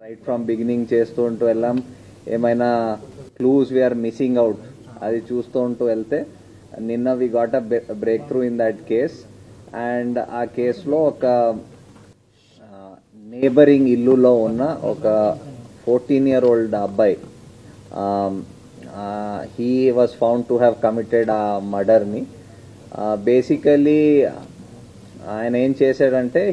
Right from beginning చేస్తూ ఉంటూ వెళ్ళాం. ఏమైనా క్లూస్ వీఆర్ మిస్సింగ్ అవుట్ అది చూస్తూ ఉంటూ వెళ్తే నిన్న we got a breakthrough in that case. And ఆ కేసులో ఒక నేబరింగ్ ఇల్లులో ఉన్న ఒక 14-year-old అబ్బాయి he was found to have committed ఆ మర్డర్ని. బేసికలీ ఆయన ఏం చేశాడంటే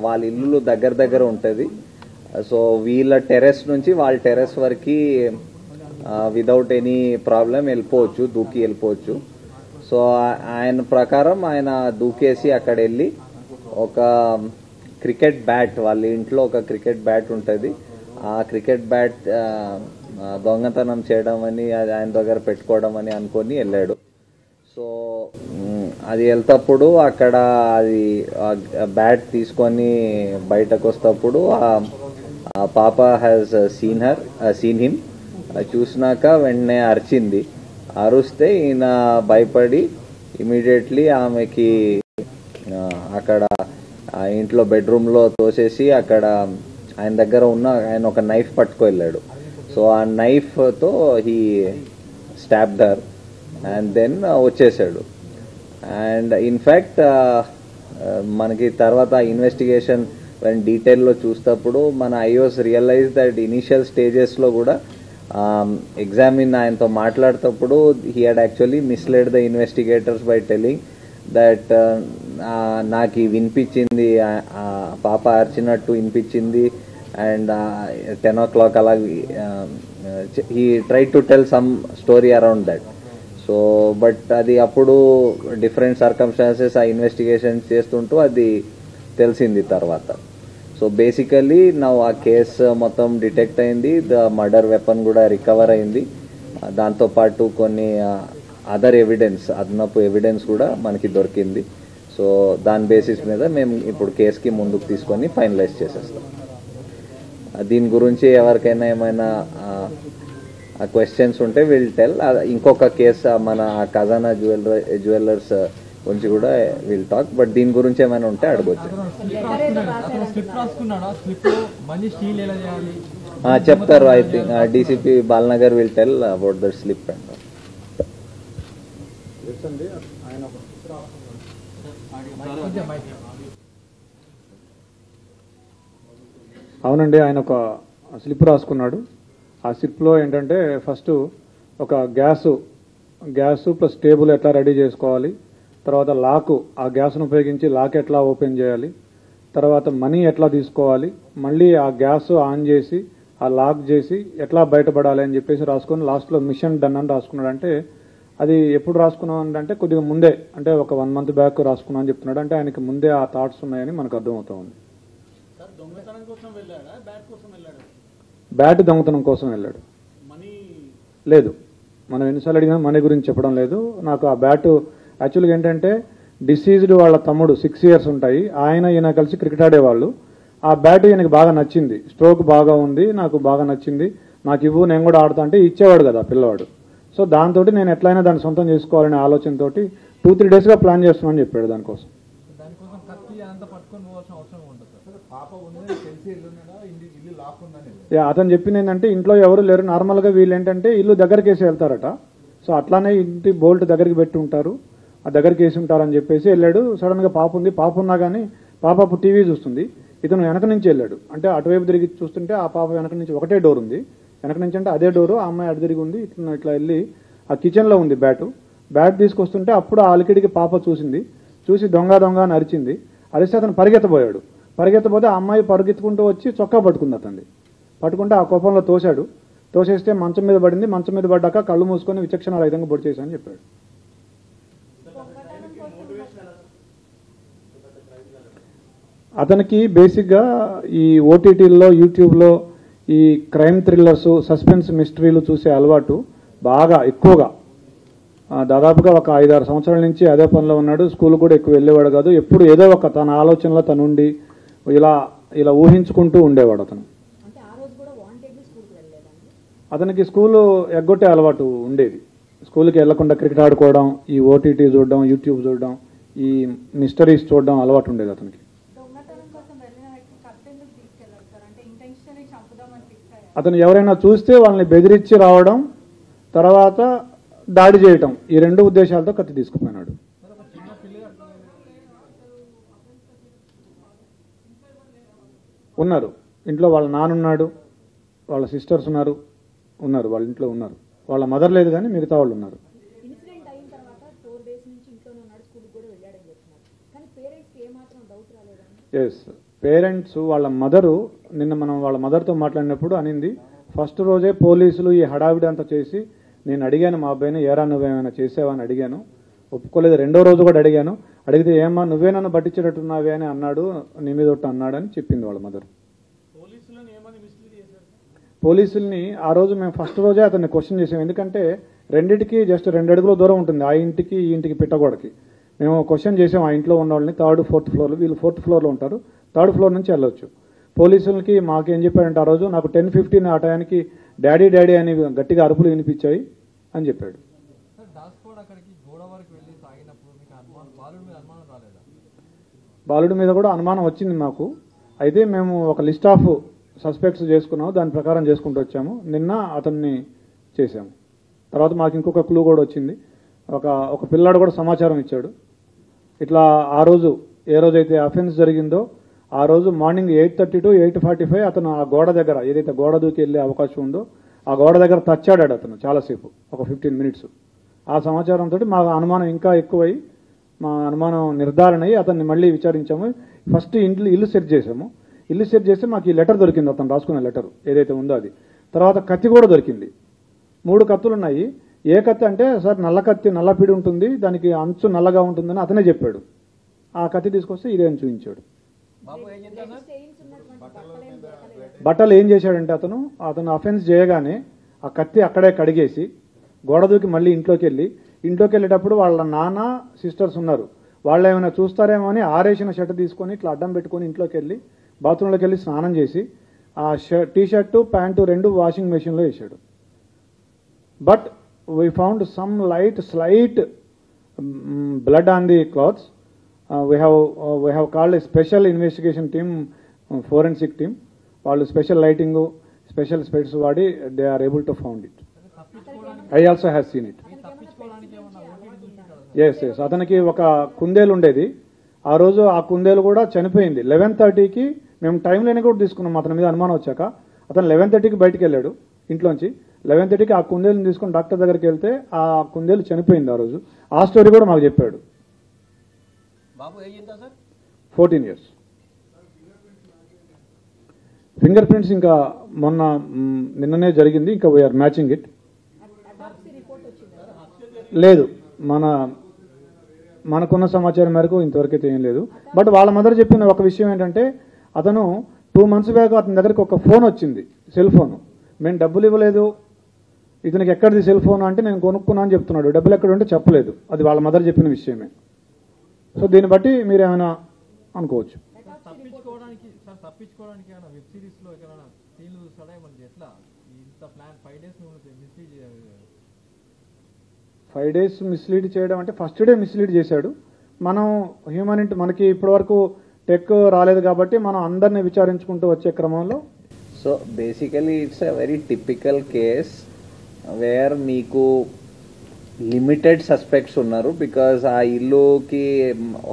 వాళ్ళ ఇల్లు దగ్గర దగ్గర ఉంటుంది. సో వీళ్ళ టెర్రస్ నుంచి వాళ్ళ టెర్రస్ వరకు విదౌట్ ఎనీ ప్రాబ్లం వెళ్ళిపోవచ్చు, దూకి వెళ్ళిపోవచ్చు. సో ఆయన ప్రకారం ఆయన దూకేసి అక్కడ వెళ్ళి ఒక క్రికెట్ బ్యాట్, వాళ్ళ ఇంట్లో ఒక క్రికెట్ బ్యాట్ ఉంటుంది, ఆ క్రికెట్ బ్యాట్ దొంగతనం చేయడం అని ఆయన దగ్గర పెట్టుకోవడం అని అనుకొని వెళ్ళాడు. సో అది వెళ్తప్పుడు అక్కడ అది బ్యాట్ తీసుకొని బయటకు వస్తప్పుడు ఆ పాప హ్యాస్ సీన్ హిమ్. చూసినాక వెంటనే అరిచింది. అరుస్తే ఈయన భయపడి ఇమీడియట్లీ ఆమెకి అక్కడ ఆ ఇంట్లో బెడ్రూమ్లో తోసేసి అక్కడ ఆయన దగ్గర ఉన్న ఆయన ఒక నైఫ్ పట్టుకు వెళ్ళాడు. సో ఆ నైఫ్తో he stabbed her and then వచ్చేసాడు. అండ్ ఇన్ఫ్యాక్ట్ మనకి తర్వాత ఇన్వెస్టిగేషన్ డీటెయిల్లో చూసేటప్పుడు మన ఐఓస్ రియలైజ్ దట్ ఇనిషియల్ స్టేజెస్లో కూడా ఎగ్జామిన్ ఆయనతో మాట్లాడేటప్పుడు he had actually misled the investigators by telling that నాకు వినిపించింది, పాప అరిచినట్టు వినిపించింది అండ్ 10 o'clock అలా he try to tell some story around that. So but అది అప్పుడు డిఫరెంట్ సర్కమ్స్టాన్సెస్ ఆ ఇన్వెస్టిగేషన్ చేస్తుంటూ అది తెలిసింది తర్వాత. సో బేసికలీ ఆ కేసు మొత్తం డిటెక్ట్ అయింది, ద మర్డర్ వెపన్ కూడా రికవర్ అయింది, దాంతోపాటు కొన్ని అదర్ ఎవిడెన్స్, అదనపు ఎవిడెన్స్ కూడా మనకి దొరికింది. సో దాని బేసిస్ మీద మేము ఇప్పుడు కేసుకి ముందుకు తీసుకొని ఫైనలైజ్ చేసేస్తాం. దీని గురించి ఎవరికైనా ఏమైనా క్వశ్చన్స్ ఉంటే విల్ టెల్. ఇంకొక కేసు మన ఖజానా జ్యువెలర్స్ గురించి కూడా విల్ టాక్, బట్ దీని గురించి ఏమైనా ఉంటే అడగొచ్చు. చెప్తారు. I think DCP Balanagar will tell about the slip. And అవునండి, ఆయన ఒక స్లిప్ రాసుకున్నాడు. ఆ స్లిప్లో ఏంటంటే ఫస్ట్ ఒక గ్యాస్ ప్లస్ టేబుల్ ఎట్లా రెడీ చేసుకోవాలి, తర్వాత లాకు, ఆ గ్యాస్ను ఉపయోగించి లాక్ ఎట్లా ఓపెన్ చేయాలి, తర్వాత మనీ ఎట్లా తీసుకోవాలి, మళ్ళీ ఆ గ్యాస్ ఆన్ చేసి ఆ లాక్ చేసి ఎట్లా బయటపడాలి అని చెప్పేసి రాసుకొని లాస్ట్లో మిషన్ డన్ అని రాసుకున్నాడు. అంటే అది ఎప్పుడు రాసుకున్నాం అంటే కొద్దిగా ముందే, అంటే ఒక 1 month బ్యాక్ రాసుకున్నాం అని చెప్తున్నాడు. అంటే ఆయనకి ముందే ఆ థాట్స్ ఉన్నాయని మనకు అర్థమవుతా ఉంది. బ్యాట్ దొంగతనం కోసం వెళ్ళాడు. లేదు, మనం ఎన్నిసార్లు అడిగినా మనీ గురించి చెప్పడం లేదు. నాకు ఆ బ్యాట్ యాక్చువల్గా ఏంటంటే డిసీజ్డ్ వాళ్ళ తమ్ముడు 6 years ఉంటాయి, ఈయన కలిసి క్రికెట్ ఆడేవాళ్ళు. ఆ బ్యాట్ ఈయనకి బాగా నచ్చింది, స్ట్రోక్ బాగా ఉంది, నాకు బాగా నచ్చింది, నాకు ఇవ్వు నేను కూడా ఆడుతా అంటే ఇచ్చేవాడు కదా పిల్లవాడు. సో దాంతో నేను ఎట్లయినా దాన్ని సొంతం చేసుకోవాలనే ఆలోచనతోటి 2-3 daysగా ప్లాన్ చేస్తున్నామని చెప్పాడు. దానికోసం అతను చెప్పింది ఏంటంటే ఇంట్లో ఎవరు లేరు, నార్మల్గా వీళ్ళు ఏంటంటే ఇల్లు దగ్గరికి వేసి వెళ్తారట. సో అట్లానే ఇంటి బోల్ట్ దగ్గరికి పెట్టి ఉంటారు, ఆ దగ్గరికి వేసి ఉంటారని చెప్పేసి వెళ్ళాడు. సడన్గా పాప ఉంది, పాప ఉన్నా కానీ పాప అప్పుడు టీవీ చూస్తుంది, ఇతను వెనక నుంచి వెళ్ళాడు. అంటే అటువైపు తిరిగి చూస్తుంటే ఆ పాప వెనక నుంచి ఒకటే డోర్ ఉంది, వెనక నుంచి అంటే అదే డోరు, ఆ అమ్మాయి అటు తిరిగి ఉంది. ఇట్లా వెళ్ళి ఆ కిచెన్లో ఉంది బ్యాట్ తీసుకొస్తుంటే అప్పుడు ఆ అలికిడికి పాప చూసి దొంగ అని అరిచింది. అరిస్తే అతను పరిగెత్తబోతే ఆ అమ్మాయి పరిగెత్తుకుంటూ వచ్చి చొక్కా పట్టుకుంది. అతన్ని పట్టుకుంటే ఆ కోపంలో తోసేస్తే మంచం మీద పడింది. మంచం మీద పడ్డాక కళ్ళు మూసుకొని విచక్షణ రహితంగా పొడి చేశానని చెప్పాడు. అతనికి బేసిక్గా ఈ ఓటీటీల్లో, యూట్యూబ్లో ఈ క్రైమ్ థ్రిల్లర్స్, సస్పెన్స్ మిస్టరీలు చూసే అలవాటు బాగా ఎక్కువగా, దాదాపుగా ఒక 5-6 సంవత్సరాల నుంచి అదే పనిలో ఉన్నాడు. స్కూల్ కూడా ఎక్కువ వెళ్ళేవాడు కాదు, ఎప్పుడు ఏదో ఒక తన ఆలోచనలో తనుండి ఇలా ఊహించుకుంటూ ఉండేవాడు. అతనికి స్కూలు ఎగ్గొట్టే అలవాటు ఉండేది. స్కూల్కి వెళ్లకుండా క్రికెట్ ఆడుకోవడం, ఈ ఓటీటీ చూడడం, యూట్యూబ్ చూడడం, ఈ మిస్టరీస్ చూడడం అలవాటు ఉండేది అతనికి. అతను ఎవరైనా చూస్తే వాళ్ళని బెదిరించి రావడం, తర్వాత దాడి చేయటం, ఈ 2 ఉద్దేశాలతో కత్తి తీసుకుపోయినాడు. ఉన్నారు ఇంట్లో, వాళ్ళ నాన్నున్నాడు, వాళ్ళ సిస్టర్స్ ఉన్నారు, వాళ్ళ ఇంట్లో ఉన్నారు. వాళ్ళ మదర్ లేదు కానీ మిగతా వాళ్ళు ఉన్నారు. ఇన్సిడెంట్ అయిన తర్వాత 4 days నుంచి ఇంట్లోనే ఉన్నాడు, స్కూల్కి కూడా వెళ్ళాడని చెప్తున్నారు. కానీ పేరెంట్స్కి ఏమాత్రం డౌట్ రాలేదండి? ఎస్, పేరెంట్స్ వాళ్ళ మదరు నిన్న మనం వాళ్ళ మదర్తో మాట్లాడినప్పుడు అనింది, ఫస్ట్ రోజే పోలీసులు ఈ హడావిడి అంతా చేసి నేను అడిగాను మా అబ్బాయిని, ఏరా నువ్వేమైనా చేసావా అని అడిగాను, ఒప్పుకోలేదు. 2వ రోజు కూడా అడిగాను, అడిగితే ఏమ్మా నువ్వే నన్ను పట్టించేటట్టున్నావే అని అన్నాడు, నీ మీద ఒట్టు అన్నాడు అని చెప్పింది వాళ్ళ మదర్. పోలీసుల్ని ఆ రోజు మేము ఫస్ట్ రోజే అతన్ని క్వశ్చన్ చేసాం, ఎందుకంటే రెండింటికి జస్ట్ 2 అడుగుల దూరం ఉంటుంది, ఆ ఇంటికి ఈ ఇంటికి పిట్టగోడకి. మేము క్వశ్చన్ చేసాం ఆ ఇంట్లో ఉన్న వాళ్ళని, 3rd 4th ఫ్లోర్లో, వీళ్ళు 4th ఫ్లోర్లో ఉంటారు, 3rd ఫ్లోర్ నుంచి వెళ్ళొచ్చు. పోలీసులకి మాకేం చెప్పాడంటే ఆ రోజు నాకు 10:15 ఆ టయానికి డాడీ డాడీ అని గట్టిగా అరుపులు వినిపించాయి అని చెప్పాడు. బాలుడి మీద కూడా అనుమానం వచ్చింది మాకు. అయితే మేము ఒక లిస్ట్ ఆఫ్ సస్పెక్ట్స్ చేసుకున్నాము, దాని ప్రకారం చేసుకుంటూ వచ్చాము. నిన్న అతన్ని చేశాము. తర్వాత మాకు ఇంకొక క్లూ కూడా వచ్చింది, ఒక పిల్లాడు కూడా సమాచారం ఇచ్చాడు. ఇట్లా ఆ రోజు ఏ రోజైతే అఫెన్స్ జరిగిందో ఆ రోజు మార్నింగ్ 8:30 to 8:45 అతను ఆ గోడ దగ్గర, ఏదైతే గోడ దూకి వెళ్ళే అవకాశం ఉందో ఆ గోడ దగ్గర తచ్చాడాడు అతను చాలాసేపు, ఒక 15 minutes. ఆ సమాచారంతో మా అనుమానం ఇంకా ఎక్కువై, మా అనుమానం నిర్ధారణ అయ్యి అతన్ని మళ్ళీ విచారించాము. ఫస్ట్ ఇల్లు సెర్చ్ చేసాము. ఇల్లు సెర్చ్ చేస్తే మాకు ఈ లెటర్ దొరికింది, అతను రాసుకున్న లెటర్ ఏదైతే ఉందో అది. తర్వాత కత్తి కూడా దొరికింది, 3 కత్తులు ఉన్నాయి. ఏ కత్తి అంటే సార్ నల్ల కత్తి, నల్లపిడి ఉంటుంది, దానికి అంచు నల్లగా ఉంటుందని అతనే చెప్పాడు. ఆ కత్తి తీసుకొస్తే ఇదే అని చూపించాడు. బట్టలు ఏం చేశాడంటే అతను అఫెన్స్ చేయగానే ఆ కత్తి అక్కడే కడిగేసి గోడ దూకి మళ్ళీ ఇంట్లోకి వెళ్ళేటప్పుడు వాళ్ళ నాన్న సిస్టర్స్ ఉన్నారు, వాళ్ళు ఏమైనా చూస్తారేమో అని ఆరేసిన షర్ట్ తీసుకొని ఇట్లా అడ్డం పెట్టుకొని ఇంట్లోకి వెళ్ళి బాత్రూంలోకి వెళ్ళి స్నానం చేసి ఆ టీ-షర్టు ప్యాంటు 2 వాషింగ్ మెషిన్లో వేసాడు. But we found some slight blood on the clothes. We have called a special investigation team, forensic team. వాళ్ళు స్పెషల్ లైటింగ్, స్పెషల్ స్పెట్స్ వాడి they are able to found it. I also have seen it. Yes, అతనికి ఒక కుందేలు ఉండేది. ఆ రోజు ఆ కుందేలు కూడా చనిపోయింది. 11:30కి మేము టైం లైన్ కూడా తీసుకున్నాం అతని మీద అనుమానం వచ్చాక. అతను 11:30కి బయటికి వెళ్ళాడు ఇంట్లోంచి. 11:30కి ఆ కుందేలుని తీసుకుని డాక్టర్ దగ్గరికి వెళ్తే ఆ కుందేలు చనిపోయింది ఆ రోజు. ఆ స్టోరీ కూడా మాకు చెప్పాడు. 14 years. ఫింగర్ ప్రింట్స్ ఇంకా నిన్ననే జరిగింది, ఇంకా వీఆర్ మ్యాచింగ్ ఇట్. లేదు, మనకున్న సమాచారం మేరకు ఇంతవరకైతే ఏం లేదు. బట్ వాళ్ళ మదర్ చెప్పిన ఒక విషయం ఏంటంటే, అతను 2 months బ్యాక్ అతని దగ్గరికి ఒక ఫోన్ వచ్చింది, సెల్ ఫోన్. మేము డబ్బులు ఇవ్వలేదు, ఇతనికి ఎక్కడిది సెల్ ఫోన్ అంటే నేను కొనుక్కున్నా అని చెప్తున్నాడు. డబ్బులు ఎక్కడ ఉంటే చెప్పలేదు. అది వాళ్ళ మదర్ చెప్పిన విషయమే. సో దీన్ని బట్టి మీరు ఏమైనా అనుకోవచ్చు. తప్పించుకోవడానికి వెబ్ సిరీస్ లో ఎక్కడైనా సీన్లు చూస్తాడా మనకి? ఎట్లా ఇంత plan 5 days mislead 5 days mislead చేయడం అంటే ఫస్ట్ డే మిస్లీడ్ చేశాడు. మనం మనకి ఇప్పటివరకు టెక్ రాలేదు కాబట్టి మనం అందరిని విచారించుకుంటూ వచ్చే క్రమంలో. So basically it's a very typical case wear మీకు లిమిటెడ్ సస్పెక్ట్స్ ఉన్నారు. బికాజ్ ఆ ఇల్లుకి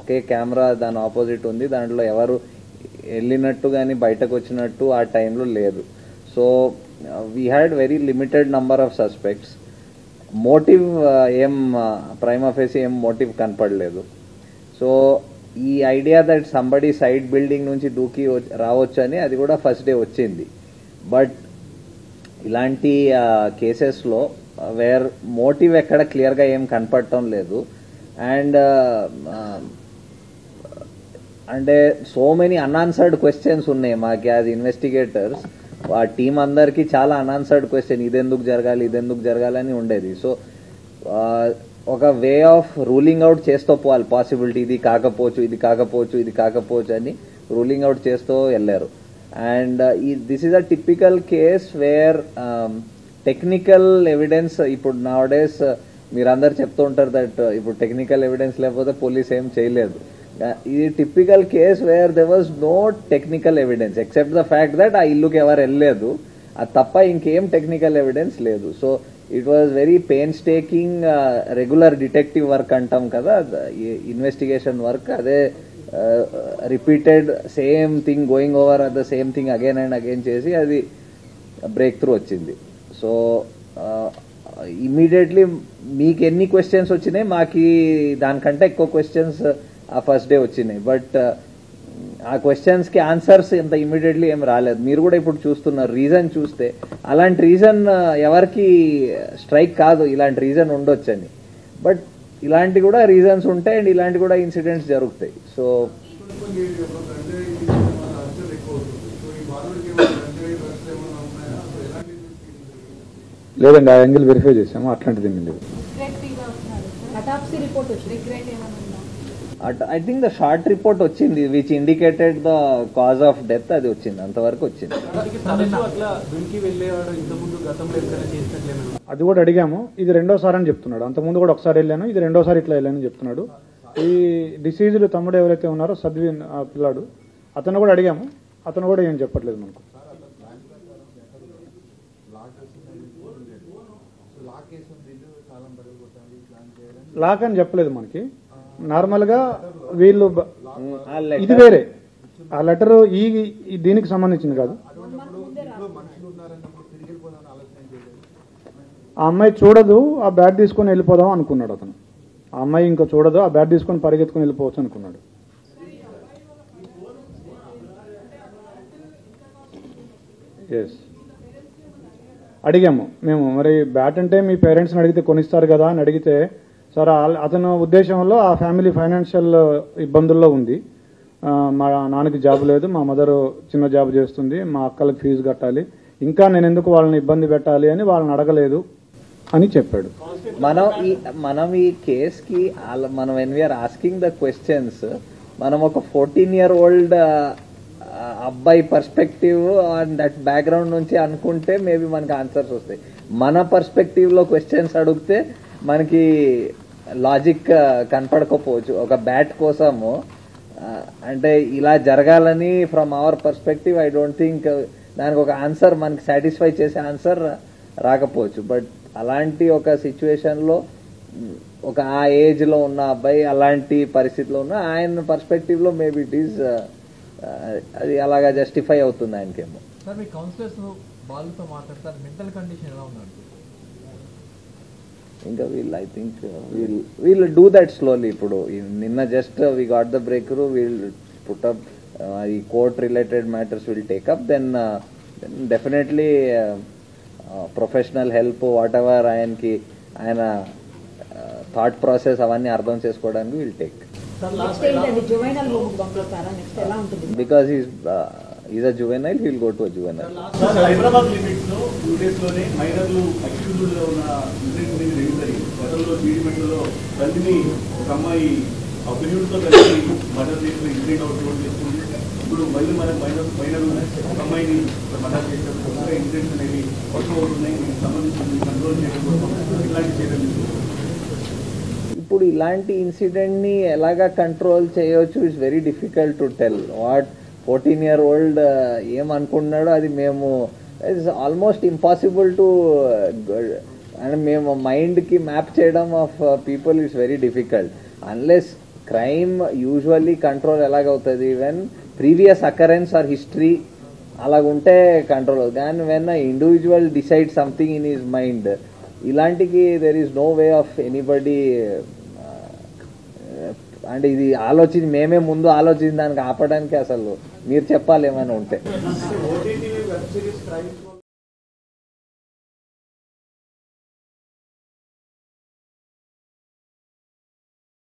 ఒకే కెమెరా దాని ఆపోజిట్ ఉంది, దాంట్లో ఎవరు వెళ్ళినట్టు కానీ బయటకు వచ్చినట్టు ఆ టైంలో లేదు. So we had very limited number of suspects. Motive prima facie ఏం మోటివ్ కనపడలేదు. సో ఈ idea that somebody side building నుంచి దూకి రావచ్చు అని అది కూడా ఫస్ట్ డే వచ్చింది. బట్ ఇలాంటి కేసెస్లో వేర్ మోటివ్ ఎక్కడ క్లియర్గా ఏం కనపడటం లేదు. అండ్ అంటే సో మెనీ అన్ఆన్సర్డ్ క్వశ్చన్స్ ఉన్నాయి మాకు యాజ్ ఇన్వెస్టిగేటర్స్. ఆ టీం అందరికీ చాలా అన్ఆన్సర్డ్ క్వశ్చన్, ఇదెందుకు జరగాలి అని ఉండేది. సో ఒక వే ఆఫ్ రూలింగ్ అవుట్ చేస్తూ పోవాలి, పాసిబిలిటీ ఇది కాకపోవచ్చు అని రూలింగ్ అవుట్ చేస్తూ వెళ్ళారు. And this is a typical case wear technical evidence, ఇప్పుడు నౌ డేస్ మీరందరు చెప్తూ ఉంటారు దట్ ఇప్పుడు టెక్నికల్ ఎవిడెన్స్ లేకపోతే పోలీస్ ఏం చేయలేదు. ఇది typical case where there was no technical evidence except the fact that ఆ ఇల్లుకి ఎవరు వెళ్ళలేదు, అది తప్ప ఇంకేం టెక్నికల్ ఎవిడెన్స్ లేదు. So it was very painstaking regular detective work అంటాం కదా, ఇన్వెస్టిగేషన్ వర్క్, అదే repeated same thing going over the same thing again and again చేసి అది బ్రేక్ త్రూ వచ్చింది. సో ఇమీడియట్లీ మీకు ఎన్ని క్వశ్చన్స్ వచ్చినాయి, మాకు దానికంటే ఎక్కువ క్వశ్చన్స్ ఆ ఫస్ట్ డే వచ్చినాయి. బట్ ఆ క్వశ్చన్స్కి ఆన్సర్స్ ఇంత ఇమీడియట్లీ ఏం రాలేదు. మీరు కూడా ఇప్పుడు చూస్తున్నారు, రీజన్ చూస్తే అలాంటి రీజన్ ఎవరికి స్ట్రైక్ కాదు, ఇలాంటి రీజన్ ఉండొచ్చని. బట్ ఇలాంటి కూడా రీజన్స్ ఉంటాయి అండ్ ఇలాంటి కూడా ఇన్సిడెంట్స్ జరుగుతాయి. సో లేదండి, ఆ యాంగిల్ వెరిఫై చేసాము, అట్లాంటిది ఏమీ లేదు. అటాప్సీ రిపోర్ట్ వచ్చింది, రిగ్రెట్ ఏమైనా ఉందా? I think the short report వచ్చింది which indicated the cause of death, అది వచ్చింది, అంతవరకు వచ్చింది. అది కూడా అడిగాము, ఇది రెండోసారి అని చెప్తున్నాడు. అంతకుముందు కూడా ఒకసారి వెళ్ళాను, ఇది రెండోసారి ఇట్లా వెళ్ళానని చెప్తున్నాడు. ఈ డిసీజ్డ్ తమ్ముడు ఎవరైతే ఉన్నారో సద్విన్ ఆ పిల్లాడు, అతను కూడా అడిగాము, అతను కూడా ఏం చెప్పట్లేదు మనకు. లాక్ అని చెప్పలేదు మనకి. నార్మల్గా వీళ్ళు ఇది వేరే, ఆ లెటర్ ఈ దీనికి సంబంధించింది కాదు. ఆ అమ్మాయి చూడదు, ఆ బ్యాగ్ తీసుకొని వెళ్ళిపోదాం అనుకున్నాడు అతను. ఆ అమ్మాయి ఇంకా చూడదు, ఆ బ్యాగ్ తీసుకొని పరిగెత్తుకొని వెళ్ళిపోవచ్చు అనుకున్నాడు. ఎస్, అడిగాము మేము, మరి బ్యాట్ అంటే మీ పేరెంట్స్ని అడిగితే కొనిస్తారు కదా అని అడిగితే, సార్ అతను ఉద్దేశంలో ఆ ఫ్యామిలీ ఫైనాన్షియల్ ఇబ్బందుల్లో ఉంది, మా నాన్నకి జాబ్ లేదు, మా మదర్ చిన్న జాబ్ చేస్తుంది, మా అక్కలకి ఫీజు కట్టాలి, ఇంకా నేను ఎందుకు వాళ్ళని ఇబ్బంది పెట్టాలి అని వాళ్ళని అడగలేదు అని చెప్పాడు. మనం ఈ కేసుకి మనం when we are asking the questions, మనం ఒక 14-year-old అబ్బాయి పర్స్పెక్టివ్ అండ్ దట్ బ్యాక్గ్రౌండ్ నుంచి అనుకుంటే మేబీ మనకి ఆన్సర్స్ వస్తాయి. మన పర్స్పెక్టివ్లో క్వశ్చన్స్ అడిగితే మనకి లాజిక్ కనపడకపోవచ్చు. ఒక బ్యాట్ కోసము అంటే ఇలా జరగాలని from our perspective I don't think దానికి ఒక ఆన్సర్ మనకి సాటిస్ఫై చేసే ఆన్సర్ రాకపోవచ్చు. బట్ అలాంటి ఒక సిచ్యువేషన్లో ఒక ఆ ఏజ్లో ఉన్న అబ్బాయి అలాంటి పరిస్థితిలో ఉన్న ఆయన పర్స్పెక్టివ్లో మేబీ ఇట్ ఈస్ అది అలాగా జస్టిఫై అవుతుంది ఆయనకేమో. సార్ మీ కౌన్సిలర్స్ వాళ్ళతో మాట్లాడతారు, మెంటల్ కండిషన్ ఎలా ఉన్నారు? ఇంకా వీళ్ళు I think we'll do that slowly. ఇప్పుడు నిన్న just we got the breakthrough, we'll put up ఈ court related matters will take up, then definitely professional help whatever ఆయన థాట్ ప్రాసెస్ అవన్నీ అర్థం చేసుకోవడానికి will take. Because he's a juvenile, he will go to a juvenile. Hyderabad limits లో 2 days లోనే మైనర్లు accused లో ఉన్న ఇన్సిడెంట్ మీద రిలీజ్ అయ్యింది. గతంలో జీడిమెట్లో తల్లిని ఒక అమ్మాయి అభినయుడితో కలిసి మర్డర్ చేసిన ఇన్సిడెంట్ అవుట్ చేస్తుంది. ఇప్పుడు మళ్ళీ మైనర్ ఒక అమ్మాయిని మర్డర్ చేసిన ఇన్సిడెంట్స్ అనేవి ఎక్కువ అవుతున్నాయి. దీనికి సంబంధించి కంట్రోల్ చేయకపోవడం ఇలాంటి చర్యలు. ఇప్పుడు ఇలాంటి ఇన్సిడెంట్ ని ఎలాగా కంట్రోల్ చేయవచ్చు, it's very difficult to tell. What 14-year-old ఏమనుకుంటున్నాడో అది మేము it's almost impossible to and మేము మైండ్కి మ్యాప్ చేయడం of people it's very difficult. Unless crime usually control ఎలాగవుతుంది when previous occurrence or history అలాగుంటే కంట్రోల్ అవుతుంది. And when individual decide something in his mind, ఇలాంటికి there is no way of anybody అంటే ఇది మేమే ముందు ఆలోచించి దానికి ఆపడానికి అసలు మీరు చెప్పాలి ఏమైనా ఉంటే.